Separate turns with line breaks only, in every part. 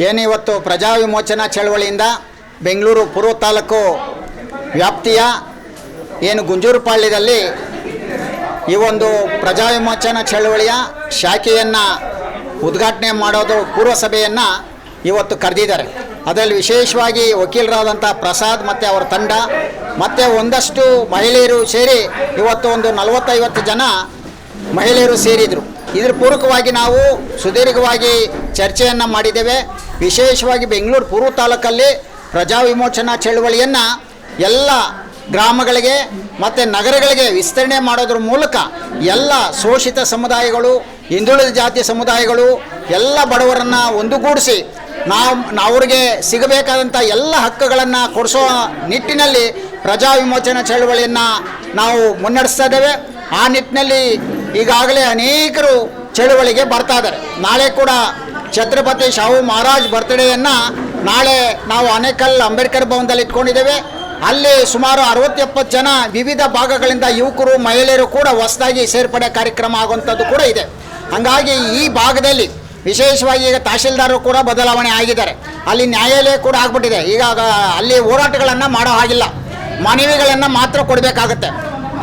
ಏನಿವತ್ತು ಪ್ರಜಾ ವಿಮೋಚನಾ ಚಳವಳಿಯಿಂದ ಬೆಂಗಳೂರು ಪೂರ್ವ ತಾಲೂಕು ವ್ಯಾಪ್ತಿಯ ಏನು ಗುಂಜೂರುಪಾಳ್ಯದಲ್ಲಿ ಈ ಒಂದು ಪ್ರಜಾ ವಿಮೋಚನಾ ಚಳವಳಿಯ ಶಾಖೆಯನ್ನು ಉದ್ಘಾಟನೆ ಮಾಡೋದು ಪೂರ್ವಸಭೆಯನ್ನು ಇವತ್ತು ಕರೆದಿದ್ದಾರೆ. ಅದರಲ್ಲಿ ವಿಶೇಷವಾಗಿ ವಕೀಲರಾದಂಥ ಪ್ರಸಾದ್ ಮತ್ತು ಅವರ ತಂಡ ಮತ್ತು ಒಂದಷ್ಟು ಮಹಿಳೆಯರು ಸೇರಿ ಇವತ್ತು ಒಂದು 40-50 ಜನ ಮಹಿಳೆಯರು ಸೇರಿದರು. ಇದರ ಪೂರಕವಾಗಿ ನಾವು ಸುದೀರ್ಘವಾಗಿ ಚರ್ಚೆಯನ್ನು ಮಾಡಿದ್ದೇವೆ. ವಿಶೇಷವಾಗಿ ಬೆಂಗಳೂರು ಪೂರ್ವ ತಾಲೂಕಲ್ಲಿ ಪ್ರಜಾ ವಿಮೋಚನಾ ಚಳವಳಿಯನ್ನು ಎಲ್ಲ ಗ್ರಾಮಗಳಿಗೆ ಮತ್ತು ನಗರಗಳಿಗೆ ವಿಸ್ತರಣೆ ಮಾಡೋದ್ರ ಮೂಲಕ ಎಲ್ಲ ಶೋಷಿತ ಸಮುದಾಯಗಳು, ಹಿಂದುಳಿದ ಜಾತಿ ಸಮುದಾಯಗಳು, ಎಲ್ಲ ಬಡವರನ್ನು ಒಂದುಗೂಡಿಸಿ ಅವ್ರಿಗೆ ಸಿಗಬೇಕಾದಂಥ ಎಲ್ಲ ಹಕ್ಕುಗಳನ್ನು ಕೊಡಿಸೋ ನಿಟ್ಟಿನಲ್ಲಿ ಪ್ರಜಾ ವಿಮೋಚನಾ ಚಳವಳಿಯನ್ನು ನಾವು ಮುನ್ನಡೆಸ್ತಾ ಇದ್ದೇವೆ. ಆ ನಿಟ್ಟಿನಲ್ಲಿ ಈಗಾಗಲೇ ಅನೇಕರು ಚಳವಳಿಗೆ ಬರ್ತಾ ಇದ್ದಾರೆ. ನಾಳೆ ಕೂಡ ಛತ್ರಪತಿ ಶಾಹು ಮಹಾರಾಜ್ ಬರ್ತ್ಡೇಯನ್ನು ನಾಳೆ ನಾವು ಆನೇಕಲ್ ಅಂಬೇಡ್ಕರ್ ಭವನದಲ್ಲಿ ಇಟ್ಕೊಂಡಿದ್ದೇವೆ. ಅಲ್ಲಿ ಸುಮಾರು 60-70 ಜನ ವಿವಿಧ ಭಾಗಗಳಿಂದ ಯುವಕರು, ಮಹಿಳೆಯರು ಕೂಡ ಹೊಸದಾಗಿ ಸೇರ್ಪಡೆ ಕಾರ್ಯಕ್ರಮ ಆಗುವಂಥದ್ದು ಕೂಡ ಇದೆ. ಹಾಗಾಗಿ ಈ ಭಾಗದಲ್ಲಿ ವಿಶೇಷವಾಗಿ ಈಗ ತಹಶೀಲ್ದಾರರು ಕೂಡ ಬದಲಾವಣೆ ಆಗಿದ್ದಾರೆ. ಅಲ್ಲಿ ನ್ಯಾಯಾಲಯ ಕೂಡ ಆಗ್ಬಿಟ್ಟಿದೆ. ಈಗ ಅಲ್ಲಿ ಹೋರಾಟಗಳನ್ನು ಮಾಡೋ ಹಾಗಿಲ್ಲ, ಮನವಿಗಳನ್ನು ಮಾತ್ರ ಕೊಡಬೇಕಾಗತ್ತೆ.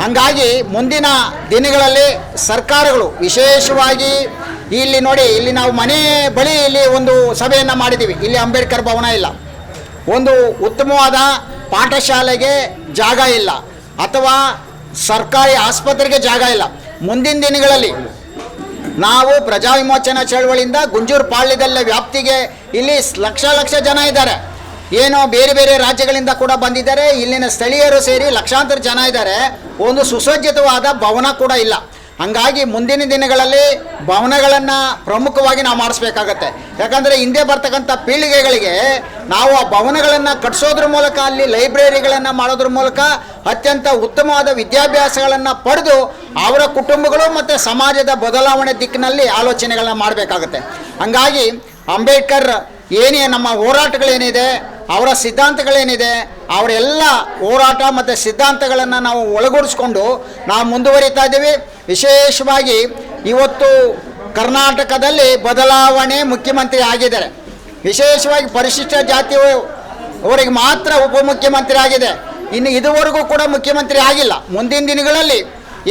ಹಾಗಾಗಿ ಮುಂದಿನ ದಿನಗಳಲ್ಲಿ ಸರ್ಕಾರಗಳು ವಿಶೇಷವಾಗಿ ಇಲ್ಲಿ ನೋಡಿ, ಇಲ್ಲಿ ನಾವು ಮನೆ ಬಳಿ ಇಲ್ಲಿ ಒಂದು ಸಭೆಯನ್ನು ಮಾಡಿದ್ದೀವಿ. ಇಲ್ಲಿ ಅಂಬೇಡ್ಕರ್ ಭವನ ಇಲ್ಲ, ಒಂದು ಉತ್ತಮವಾದ ಪಾಠಶಾಲೆಗೆ ಜಾಗ ಇಲ್ಲ, ಅಥವಾ ಸರ್ಕಾರಿ ಆಸ್ಪತ್ರೆಗೆ ಜಾಗ ಇಲ್ಲ. ಮುಂದಿನ ದಿನಗಳಲ್ಲಿ ನಾವು ಪ್ರಜಾ ವಿಮೋಚನಾ ಚಳವಳಿಯಿಂದ ಗುಂಜೂರು ಪಾಳ್ಯದಲ್ಲೇ ವ್ಯಾಪ್ತಿಗೆ ಇಲ್ಲಿ ಲಕ್ಷ ಜನ ಇದ್ದಾರೆ. ಏನೋ ಬೇರೆ ಬೇರೆ ರಾಜ್ಯಗಳಿಂದ ಕೂಡ ಬಂದಿದ್ದಾರೆ. ಇಲ್ಲಿನ ಸ್ಥಳೀಯರು ಸೇರಿ ಲಕ್ಷಾಂತರ ಜನ ಇದ್ದಾರೆ. ಒಂದು ಸುಸಜ್ಜಿತವಾದ ಭವನ ಕೂಡ ಇಲ್ಲ. ಹಾಗಾಗಿ ಮುಂದಿನ ದಿನಗಳಲ್ಲಿ ಭವನಗಳನ್ನು ಪ್ರಮುಖವಾಗಿ ನಾವು ಮಾಡಿಸ್ಬೇಕಾಗತ್ತೆ. ಯಾಕಂದರೆ ಹಿಂದೆ ಬರ್ತಕ್ಕಂಥ ಪೀಳಿಗೆಗಳಿಗೆ ನಾವು ಆ ಭವನಗಳನ್ನು ಕಟ್ಟಿಸೋದ್ರ ಮೂಲಕ, ಅಲ್ಲಿ ಲೈಬ್ರರಿಗಳನ್ನು ಮಾಡೋದ್ರ ಮೂಲಕ ಅತ್ಯಂತ ಉತ್ತಮವಾದ ವಿದ್ಯಾಭ್ಯಾಸಗಳನ್ನು ಪಡೆದು ಅವರ ಕುಟುಂಬಗಳು ಮತ್ತು ಸಮಾಜದ ಬದಲಾವಣೆ ದಿಕ್ಕಿನಲ್ಲಿ ಆಲೋಚನೆಗಳನ್ನ ಮಾಡಬೇಕಾಗತ್ತೆ. ಹಾಗಾಗಿ ಅಂಬೇಡ್ಕರ್ ಏನೇ ನಮ್ಮ ಹೋರಾಟಗಳೇನಿದೆ, ಅವರ ಸಿದ್ಧಾಂತಗಳೇನಿದೆ, ಅವರೆಲ್ಲ ಹೋರಾಟ ಮತ್ತು ಸಿದ್ಧಾಂತಗಳನ್ನು ನಾವು ಒಳಗೂಡಿಸ್ಕೊಂಡು ನಾವು ಮುಂದುವರಿತಾ ಇದ್ದೀವಿ. ವಿಶೇಷವಾಗಿ ಇವತ್ತು ಕರ್ನಾಟಕದಲ್ಲಿ ಬದಲಾವಣೆ ಮುಖ್ಯಮಂತ್ರಿ ಆಗಿದ್ದಾರೆ. ವಿಶೇಷವಾಗಿ ಪರಿಶಿಷ್ಟ ಜಾತಿಯವರಿಗೆ ಮಾತ್ರ ಉಪಮುಖ್ಯಮಂತ್ರಿ ಆಗಿದೆ. ಇನ್ನು ಇದುವರೆಗೂ ಕೂಡ ಮುಖ್ಯಮಂತ್ರಿ ಆಗಿಲ್ಲ. ಮುಂದಿನ ದಿನಗಳಲ್ಲಿ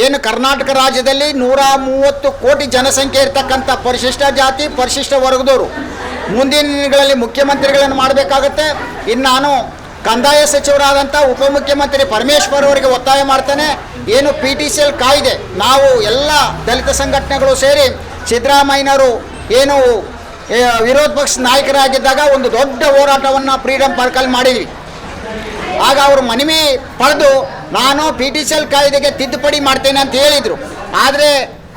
ಏನು ಕರ್ನಾಟಕ ರಾಜ್ಯದಲ್ಲಿ 130 ಕೋಟಿ ಜನಸಂಖ್ಯೆ ಇರ್ತಕ್ಕಂಥ ಪರಿಶಿಷ್ಟ ಜಾತಿ, ಪರಿಶಿಷ್ಟ ವರ್ಗದವರು ಮುಂದಿನ ದಿನಗಳಲ್ಲಿ ಮುಖ್ಯಮಂತ್ರಿಗಳನ್ನು ಮಾಡಬೇಕಾಗತ್ತೆ. ಇನ್ನು ನಾನು ಕಂದಾಯ ಸಚಿವರಾದಂಥ ಉಪಮುಖ್ಯಮಂತ್ರಿ ಪರಮೇಶ್ವರ್ ಅವರಿಗೆ ಒತ್ತಾಯ ಮಾಡ್ತೇನೆ. ಏನು PTCL ಕಾಯ್ದೆ ನಾವು ಎಲ್ಲ ದಲಿತ ಸಂಘಟನೆಗಳು ಸೇರಿ ಸಿದ್ದರಾಮಯ್ಯನವರು ಏನು ವಿರೋಧ ಪಕ್ಷ ನಾಯಕರಾಗಿದ್ದಾಗ ಒಂದು ದೊಡ್ಡ ಹೋರಾಟವನ್ನು ಫ್ರೀಡಮ್ ಪಾರ್ಕಲ್ಲಿ ಮಾಡಿದ್ವಿ. ಆಗ ಅವರು ಮನವಿ ಪಡೆದು ನಾನು PTCL ಕಾಯ್ದೆಗೆ ತಿದ್ದುಪಡಿ ಮಾಡ್ತೇನೆ ಅಂತ ಹೇಳಿದರು. ಆದರೆ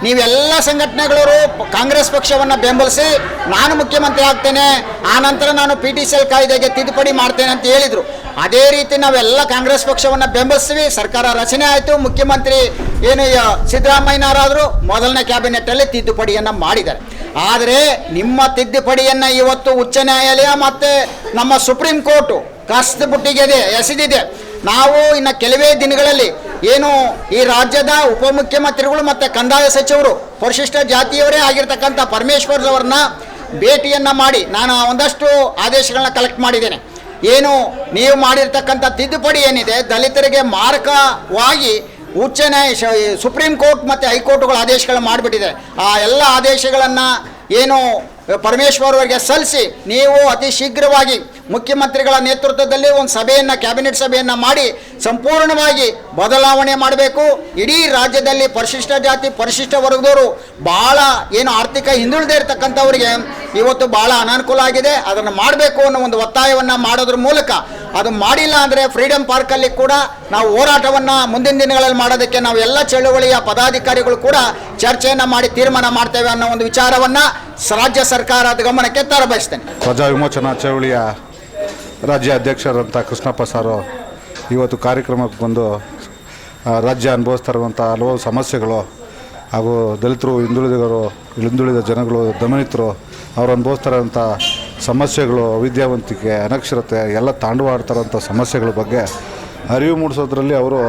ನೀವೆಲ್ಲ ಸಂಘಟನೆಗಳವರು ಕಾಂಗ್ರೆಸ್ ಪಕ್ಷವನ್ನು ಬೆಂಬಲಿಸಿ ನಾನು ಮುಖ್ಯಮಂತ್ರಿ ಆಗ್ತೇನೆ, ಆನಂತರ ನಾನು PTCL ಕಾಯ್ದೆಗೆ ತಿದ್ದುಪಡಿ ಮಾಡ್ತೇನೆ ಅಂತ ಹೇಳಿದರು. ಅದೇ ರೀತಿ ನಾವೆಲ್ಲ ಕಾಂಗ್ರೆಸ್ ಪಕ್ಷವನ್ನು ಬೆಂಬಲಿಸ್ತೀವಿ. ಸರ್ಕಾರ ರಚನೆ ಆಯಿತು. ಮುಖ್ಯಮಂತ್ರಿ ಏನು ಸಿದ್ದರಾಮಯ್ಯನವರಾದರು ಮೊದಲನೇ ಕ್ಯಾಬಿನೆಟ್ಟಲ್ಲಿ ತಿದ್ದುಪಡಿಯನ್ನು ಮಾಡಿದ್ದಾರೆ. ಆದರೆ ನಿಮ್ಮ ತಿದ್ದುಪಡಿಯನ್ನು ಇವತ್ತು ಉಚ್ಚ ನ್ಯಾಯಾಲಯ ಮತ್ತು ನಮ್ಮ ಸುಪ್ರೀಂ ಕೋರ್ಟು ಕಸ್ದು ಬುಟ್ಟಿಗೆ ಎಸೆದಿದೆ. ನಾವು ಇನ್ನು ಕೆಲವೇ ದಿನಗಳಲ್ಲಿ ಏನು ಈ ರಾಜ್ಯದ ಉಪಮುಖ್ಯಮಂತ್ರಿಗಳು ಮತ್ತು ಕಂದಾಯ ಸಚಿವರು ಪರಿಶಿಷ್ಟ ಜಾತಿಯವರೇ ಆಗಿರ್ತಕ್ಕಂಥ ಪರಮೇಶ್ವರ್ ಅವರನ್ನ ಭೇಟಿಯನ್ನು ಮಾಡಿ ನಾನು ಒಂದಷ್ಟು ಆದೇಶಗಳನ್ನ ಕಲೆಕ್ಟ್ ಮಾಡಿದ್ದೇನೆ. ಏನು ನೀವು ಮಾಡಿರ್ತಕ್ಕಂಥ ತಿದ್ದುಪಡಿ ಏನಿದೆ, ದಲಿತರಿಗೆ ಮಾರಕವಾಗಿ ಉಚ್ಚ ಸುಪ್ರೀಂ ಕೋರ್ಟ್ ಮತ್ತು ಹೈಕೋರ್ಟ್ಗಳ ಆದೇಶಗಳನ್ನ ಮಾಡಿಬಿಟ್ಟಿದೆ. ಆ ಎಲ್ಲ ಆದೇಶಗಳನ್ನು ಏನು ಪರಮೇಶ್ವರ್ ಅವರಿಗೆ ಸಲ್ಲಿಸಿ ನೀವು ಅತಿ ಶೀಘ್ರವಾಗಿ ಮುಖ್ಯಮಂತ್ರಿಗಳ ನೇತೃತ್ವದಲ್ಲಿ ಒಂದು ಸಭೆಯನ್ನು, ಕ್ಯಾಬಿನೆಟ್ ಸಭೆಯನ್ನು ಮಾಡಿ ಸಂಪೂರ್ಣವಾಗಿ ಬದಲಾವಣೆ ಮಾಡಬೇಕು. ಇಡೀ ರಾಜ್ಯದಲ್ಲಿ ಪರಿಶಿಷ್ಟ ಜಾತಿ, ಪರಿಶಿಷ್ಟ ವರ್ಗದವರು ಭಾಳ ಏನು ಆರ್ಥಿಕ ಹಿಂದುಳಿದೇ ಇರತಕ್ಕಂಥವರಿಗೆ ಇವತ್ತು ಭಾಳ ಅನಾನುಕೂಲ ಆಗಿದೆ. ಅದನ್ನು ಮಾಡಬೇಕು ಅನ್ನೋ ಒಂದು ಒತ್ತಾಯವನ್ನು ಮಾಡೋದ್ರ ಮೂಲಕ, ಅದು ಮಾಡಿಲ್ಲ ಅಂದರೆ ಫ್ರೀಡಮ್ ಪಾರ್ಕಲ್ಲಿ ಕೂಡ ನಾವು ಹೋರಾಟವನ್ನು ಮುಂದಿನ ದಿನಗಳಲ್ಲಿ ಮಾಡೋದಕ್ಕೆ ನಾವು ಎಲ್ಲ ಚಳವಳಿಯ ಪದಾಧಿಕಾರಿಗಳು ಕೂಡ ಚರ್ಚೆಯನ್ನು ಮಾಡಿ ತೀರ್ಮಾನ ಮಾಡ್ತೇವೆ ಅನ್ನೋ ಒಂದು ವಿಚಾರವನ್ನು ರಾಜ್ಯ ಸರ್ಕಾರದ ಗಮನಕ್ಕೆ ತರಬಯಸ್ತೇನೆ.
ಪ್ರಜಾ ವಿಮೋಚನಾ ಚಳವಳಿಯ ರಾಜ್ಯ ಅಧ್ಯಕ್ಷರಂಥ ಕೃಷ್ಣಪ್ಪ ಸಾರು ಇವತ್ತು ಕಾರ್ಯಕ್ರಮಕ್ಕೆ ಬಂದು ರಾಜ್ಯ ಅನುಭವಿಸ್ತಾ ಇರುವಂಥ ಹಲವು ಸಮಸ್ಯೆಗಳು ಹಾಗೂ ದಲಿತರು, ಹಿಂದುಳಿದ ಜನಗಳು, ದಮನಿತರು ಅವರು ಅನುಭವಿಸ್ತಾ ಇರೋಂಥ ಸಮಸ್ಯೆಗಳು, ಅವಿದ್ಯಾವಂತಿಕೆ, ಅನಕ್ಷರತೆ ಎಲ್ಲ ತಾಂಡವಾಡ್ತಾರಂಥ ಸಮಸ್ಯೆಗಳ ಬಗ್ಗೆ ಅರಿವು ಮೂಡಿಸೋದ್ರಲ್ಲಿ ಅವರು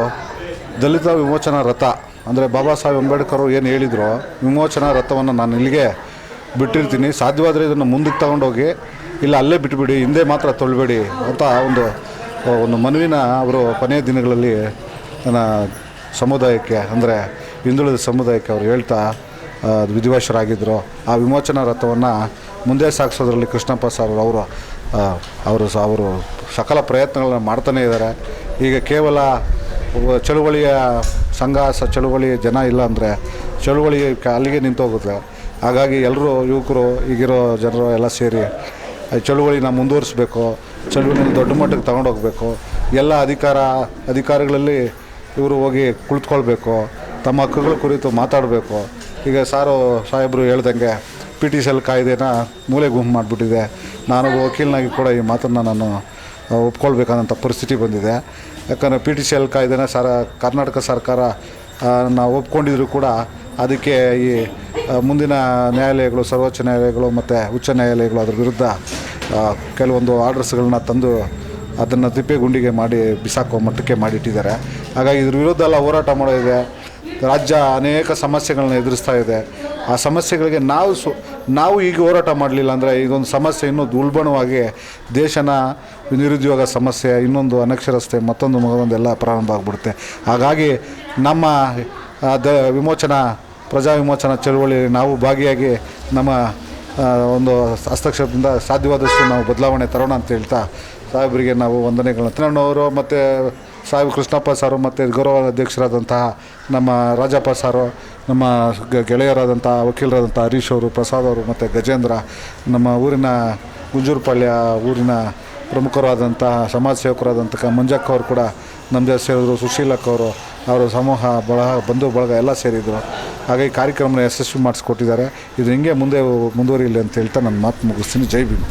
ದಲಿತ ವಿಮೋಚನಾ ರಥ ಅಂದರೆ ಬಾಬಾ ಸಾಹೇಬ್ ಅಂಬೇಡ್ಕರ್ ಏನು ಹೇಳಿದ್ರು, ವಿಮೋಚನಾ ರಥವನ್ನು ನಾನು ಇಲ್ಲಿಗೆ ಬಿಟ್ಟಿರ್ತೀನಿ, ಸಾಧ್ಯವಾದರೆ ಇದನ್ನು ಮುಂದಕ್ಕೆ ತಗೊಂಡೋಗಿ ಇಲ್ಲ ಅಲ್ಲೇ ಬಿಟ್ಟುಬಿಡಿ, ಹಿಂದೆ ಮಾತ್ರ ತೊಳ್ಬೇಡಿ ಅಂತ ಒಂದು ಮನವಿನ ಅವರು ಕೊನೆಯ ದಿನಗಳಲ್ಲಿ ನನ್ನ ಸಮುದಾಯಕ್ಕೆ, ಅಂದರೆ ಹಿಂದುಳಿದ ಸಮುದಾಯಕ್ಕೆ ಅವರು ಹೇಳ್ತಾ ವಿಧಿವಶರಾಗಿದ್ದರು. ಆ ವಿಮೋಚನಾ ರಥವನ್ನು ಮುಂದೆ ಸಾಗಿಸೋದ್ರಲ್ಲಿ ಕೃಷ್ಣಪ್ಪ ಸರ್ ಅವರು ಸಕಲ ಪ್ರಯತ್ನಗಳನ್ನ ಮಾಡ್ತಾನೇ ಇದ್ದಾರೆ. ಈಗ ಕೇವಲ ಚಳುವಳಿಯ ಚಳುವಳಿ ಜನ ಇಲ್ಲ ಅಂದರೆ ಚಳುವಳಿ ಅಲ್ಲಿಗೆ ನಿಂತೋಗುತ್ತೆ. ಹಾಗಾಗಿ ಎಲ್ಲರೂ ಯುವಕರು, ಈಗಿರೋ ಜನರು ಎಲ್ಲ ಸೇರಿ ಚಳುವಳಿನ ಮುಂದುವರಿಸ್ಬೇಕು, ಚಳುವಳಿನ ದೊಡ್ಡ ಮಟ್ಟಕ್ಕೆ ತಗೊಂಡೋಗ್ಬೇಕು. ಎಲ್ಲ ಅಧಿಕಾರಿಗಳಲ್ಲಿ ಇವರು ಹೋಗಿ ಕುಳಿತುಕೊಳ್ಬೇಕು, ತಮ್ಮ ಹಕ್ಕುಗಳ ಕುರಿತು ಮಾತಾಡಬೇಕು. ಈಗ ಸಾಹೇಬರು ಹೇಳ್ದಂಗೆ PTCL ಕಾಯ್ದೆನ ಮೂಲೆ ಗುಂಪು ಮಾಡಿಬಿಟ್ಟಿದೆ. ನಾನೊಬ್ಬ ವಕೀಲನಾಗಿ ಕೂಡ ಈ ಮಾತನ್ನು ನಾನು ಒಪ್ಕೊಳ್ಬೇಕಾದಂಥ ಪರಿಸ್ಥಿತಿ ಬಂದಿದೆ. ಯಾಕಂದರೆ PTCL ಕಾಯ್ದೆನ ಕರ್ನಾಟಕ ಸರ್ಕಾರ ನಾವು ಒಪ್ಕೊಂಡಿದ್ರು ಕೂಡ ಅದಕ್ಕೆ ಈ ಮುಂದಿನ ನ್ಯಾಯಾಲಯಗಳು, ಸರ್ವೋಚ್ಚ ನ್ಯಾಯಾಲಯಗಳು ಮತ್ತು ಉಚ್ಚ ನ್ಯಾಯಾಲಯಗಳು ಅದರ ವಿರುದ್ಧ ಕೆಲವೊಂದು ಆರ್ಡರ್ಸ್ಗಳನ್ನ ತಂದು ಅದನ್ನು ತಿಪ್ಪೆಗುಂಡಿಗೆ ಮಾಡಿ ಬಿಸಾಕೋ ಮಟ್ಟಕ್ಕೆ ಮಾಡಿಟ್ಟಿದ್ದಾರೆ. ಹಾಗಾಗಿ ಇದ್ರ ವಿರುದ್ಧ ಎಲ್ಲ ಹೋರಾಟ ಮಾಡೋದಿದೆ. ರಾಜ್ಯ ಅನೇಕ ಸಮಸ್ಯೆಗಳನ್ನ ಎದುರಿಸ್ತಾ ಇದೆ. ಆ ಸಮಸ್ಯೆಗಳಿಗೆ ನಾವು ಈಗ ಹೋರಾಟ ಮಾಡಲಿಲ್ಲ ಅಂದರೆ ಇದೊಂದು ಸಮಸ್ಯೆ ಇನ್ನೂ ಉಲ್ಬಣವಾಗಿ ದೇಶನ ನಿರುದ್ಯೋಗ ಸಮಸ್ಯೆ, ಇನ್ನೊಂದು ಅನಕ್ಷರತೆ, ಮತ್ತೊಂದೆಲ್ಲ ಪ್ರಾರಂಭ ಆಗಿಬಿಡುತ್ತೆ. ಹಾಗಾಗಿ ನಮ್ಮ ಪ್ರಜಾ ವಿಮೋಚನಾ ಚಳುವಳಿ ನಾವು ಭಾಗಿಯಾಗಿ ನಮ್ಮ ಒಂದು ಹಸ್ತಕ್ಷೇಪದಿಂದ ಸಾಧ್ಯವಾದಷ್ಟು ನಾವು ಬದಲಾವಣೆ ತರೋಣ ಅಂತ ಹೇಳ್ತಾ ಸಾಹೇಬರಿಗೆ ನಾವು ವಂದನೆಗಳನ್ನ ಅವರು ಮತ್ತು ಸಾಹೇಬ್ ಕೃಷ್ಣಪ್ಪ ಸಾರು ಮತ್ತು ಗೌರವ ಅಧ್ಯಕ್ಷರಾದಂತಹ ನಮ್ಮ ರಾಜಪ್ಪ ಸಾರು, ನಮ್ಮ ಗೆಳೆಯರಾದಂಥ ವಕೀಲರಾದಂಥ ಹರೀಶ್ ಅವರು, ಪ್ರಸಾದ್ ಅವರು ಮತ್ತು ಗಜೇಂದ್ರ, ನಮ್ಮ ಊರಿನ ಗುಂಜೂರುಪಾಳ್ಯ ಊರಿನ ಪ್ರಮುಖರಾದಂಥ ಸಮಾಜ ಸೇವಕರಾದಂಥ ಮಂಜಕ್ಕ ಅವರು ಕೂಡ ನಮ್ಮ ಜೊತೆ ಸೇರಿದ್ರು. ಸುಶೀಲಕ್ಕ ಅವರ ಸಮೂಹ ಬಂಧು ಬಳಗ ಎಲ್ಲ ಸೇರಿದರು. ಹಾಗಾಗಿ ಕಾರ್ಯಕ್ರಮನ ಯಶಸ್ವಿ ಮಾಡಿಸ್ಕೊಟ್ಟಿದ್ದಾರೆ. ಇದು ಹಿಂಗೆ ಮುಂದೆ ಮುಂದುವರಿಯಲಿ ಅಂತ ಹೇಳ್ತಾ ನನ್ನ ಮಾತು ಮುಗಿಸ್ತೀನಿ. ಜೈ ಭೀಮ್.